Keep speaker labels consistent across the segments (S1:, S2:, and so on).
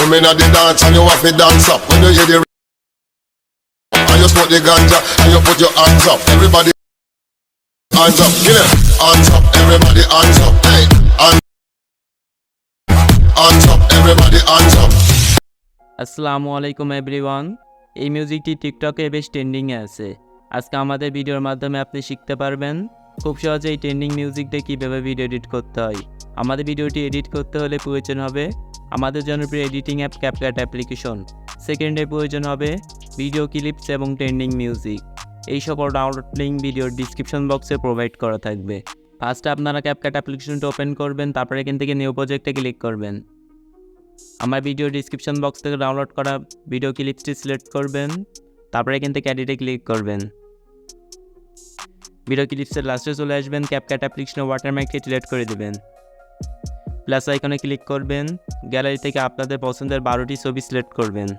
S1: come in at the dance and you have to dance up. When you hear the and you smoke the ganja and you put your hands up. Everybody hands up, get it. Hands up, everybody hands up. Hey, hands up, everybody hands up.
S2: আসসালামু আলাইকুম everyone. এই মিউজিকটি টিকটকে বেশ ট্রেন্ডিংয়ে আছে। আজকে আমাদের ভিডিওর মাধ্যমে আপনি শিখতে পারবেন খুব সহজে এই ট্রেন্ডিং মিউজিকটা কীভাবে ভিডিও এডিট করতে হয়। আমাদের ভিডিওটি এডিট করতে হলে প্রয়োজন হবে আমাদের জনপ্রিয় এডিটিং অ্যাপ ক্যাপকাট অ্যাপ্লিকেশন। সেকেন্ডে প্রয়োজন হবে ভিডিও ক্লিপস এবং ট্রেন্ডিং মিউজিক। এই সকল ডাউনলোড লিঙ্ক ভিডিওর ডিসক্রিপশন বক্সে প্রোভাইড করা থাকবে। ফার্স্টে আপনারা ক্যাপকাট অ্যাপ্লিকেশনটা ওপেন করবেন, তারপরে এখান থেকে নিউ প্রজেক্টে ক্লিক করবেন। আমার ভিডিও ডিসক্রিপশন বক্স থেকে ডাউনলোড করা ভিডিও ক্লিপসটি সিলেক্ট করবেন, তারপরে এখান থেকে এডিটে ক্লিক করবেন। ভিডিও ক্লিপসের লাস্টে চলে আসবেন, ক্যাপকাট অ্যাপ্লিকেশনে ওয়াটারমার্কটি সিলেক্ট করে দেবেন। প্লাস আইকনে ক্লিক করবেন, গ্যালারি থেকে আপনাদের পছন্দের 12টি ছবি সিলেক্ট করবেন।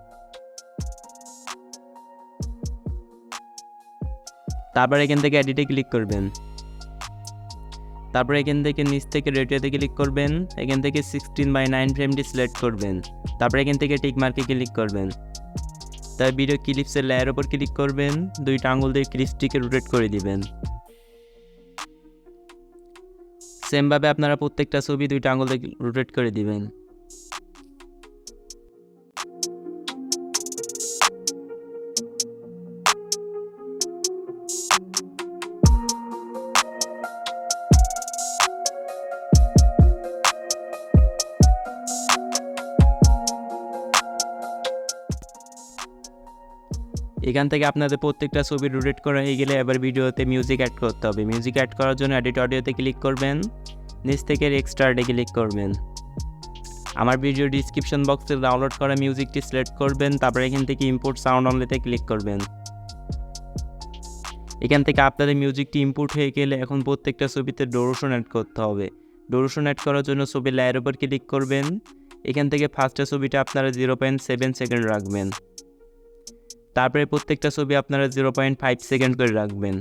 S2: তারপরে এখান থেকে এডিটে ক্লিক করবেন। তারপরে এখান থেকে নিচ থেকে রেডিওতে ক্লিক করবেন, এখান থেকে 16:9 ফ্রেমটি সিলেক্ট করবেন। তারপরে এখান থেকে টিক মার্কে ক্লিক করবেন। তার ভিডিও ক্লিপসের লেয়ার উপর ক্লিক করবেন, দুইটা আঙুল দিয়ে ক্লিপসটিকে রোটেট করে দিবেন। সেমভাবে আপনারা প্রত্যেকটা ছবি দুইটা আঙুল দিয়ে রোটেট করে দিবেন। এখান থেকে আপনাদের প্রত্যেকটা ছবি রোটেট করা হয়ে গেলে এবার ভিডিওতে মিউজিক অ্যাড করতে হবে। মিউজিক অ্যাড করার জন্য এডিট অডিওতে ক্লিক করবেন, নিচ থেকে এক্সট্রাতে ক্লিক করবেন। আমার ভিডিও ডিসক্রিপশন বক্সে ডাউনলোড করা মিউজিকটি সিলেক্ট করবেন, তারপরে এখান থেকে ইম্পোর্ট সাউন্ড অনলিতে ক্লিক করবেন। এখান থেকে আপনাদের মিউজিকটি ইম্পোর্ট হয়ে গেলে এখন প্রত্যেকটা ছবিতে ডুরেশন অ্যাড করতে হবে। ডুরেশন অ্যাড করার জন্য ছবির লেয়ার উপর ক্লিক করবেন। এখান থেকে ফার্স্টের ছবিটা আপনারা 0.7 সেকেন্ড রাখবেন। তারপরে প্রত্যেকটা ছবি আপনারা 0.5 সেকেন্ড করে রাখবেন।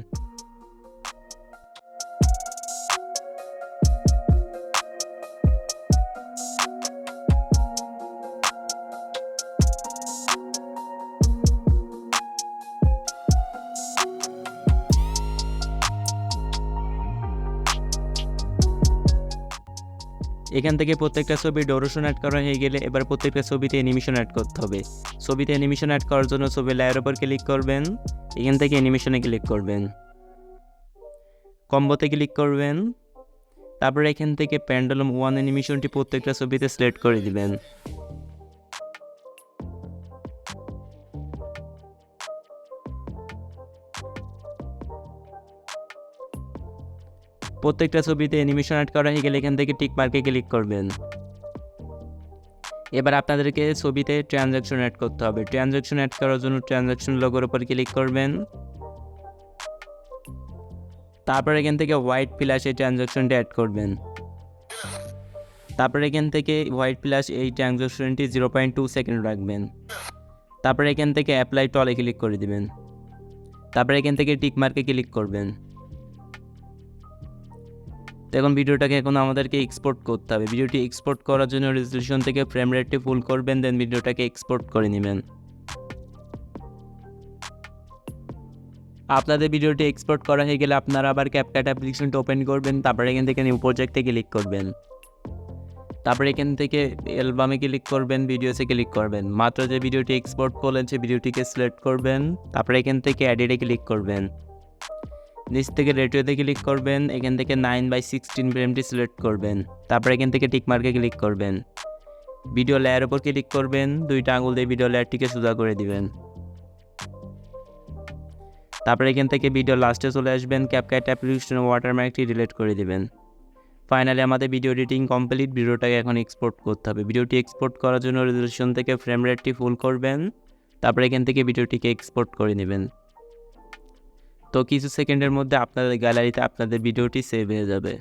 S2: এখান থেকে প্রত্যেকটা ছবি ডুরেশন অ্যাড করা হয়ে গেলে এবার প্রত্যেকটা ছবিতে অ্যানিমেশন অ্যাড করতে হবে। ছবিতে অ্যানিমেশন অ্যাড করার জন্য ছবির লেয়ার উপর ক্লিক করবেন, এখান থেকে অ্যানিমেশনে ক্লিক করবেন, কম্বোতে ক্লিক করবেন। তারপরে এখান থেকে পেন্ডুলাম 1 অ্যানিমেশনটি প্রত্যেকটা ছবিতে সিলেক্ট করে দিবেন। প্রত্যেকটা ছবিতে অ্যানিমেশন অ্যাড করা হয়ে গেলে এখান থেকে টিক মার্কে ক্লিক করবেন। এবার আপনাদেরকে ছবিতে ট্রানজ্যাকশন অ্যাড করতে হবে। ট্রানজ্যাকশন অ্যাড করার জন্য ট্রানজ্যাকশন লোগোর উপর ক্লিক করবেন। তারপর এখান থেকে হোয়াইট প্লাস এই ট্রানজ্যাকশনটি অ্যাড করবেন। তারপর এখান থেকে হোয়াইট প্লাস এই ট্রানজ্যাকশনটি 0.2 সেকেন্ড রাখবেন। তারপর এখান থেকে অ্যাপ্লাই টলে ক্লিক করে দিবেন। তারপর এখান থেকে টিক মার্কে ক্লিক করবেন। এখন ভিডিওটাকে এখন আমাদেরকে এক্সপোর্ট করতে হবে। ভিডিওটি এক্সপোর্ট করার জন্য রেজলিউশন থেকে ফ্রেম রেটটি ফুল করবেন, দেন ভিডিওটাকে এক্সপোর্ট করে নেবেন। আপনাদের ভিডিওটি এক্সপোর্ট করা হয়ে গেলে আপনারা আবার ক্যাপকাট অ্যাপ্লিকেশনটা ওপেন করবেন, তারপরে এখান থেকে নিউ প্রজেক্টে ক্লিক করবেন। তারপরে এখান থেকে অ্যালবামে ক্লিক করবেন, ভিডিওসে ক্লিক করবেন। মাত্র যে ভিডিওটি এক্সপোর্ট করলেন সেই ভিডিওটিকে সিলেক্ট করবেন, তারপরে এখান থেকে এডিটে ক্লিক করবেন। নিচ থেকে রেডিওতে ক্লিক করবেন, এখান থেকে 9/16 ফ্রেমটি সিলেক্ট করবেন। তারপরে এখান থেকে টিক মার্কে ক্লিক করবেন। ভিডিও লেয়ার উপর ক্লিক করবেন, দুইটা আঙুল দিয়ে ভিডিও লেয়ারটিকে সোজা করে দিবেন। তারপরে এখান থেকে ভিডিও লাস্টে চলে আসবেন, ক্যাপকাট অ্যাপ্লিকেশনের ওয়াটারমার্কটি ডিলিট করে দিবেন। ফাইনালি আমাদের ভিডিও এডিটিং কমপ্লিট। ভিডিওটাকে এখন এক্সপোর্ট করতে হবে। ভিডিওটি এক্সপোর্ট করার জন্য রেজলিউশন থেকে ফ্রেম রেটটি ফুল করবেন, তারপরে এখান থেকে ভিডিওটিকে এক্সপোর্ট করে নেবেন। তো কিছু সেকেন্ডের মধ্যে আপনাদের গ্যালারিতে আপনাদের ভিডিওটি সেভ হয়ে যাবে।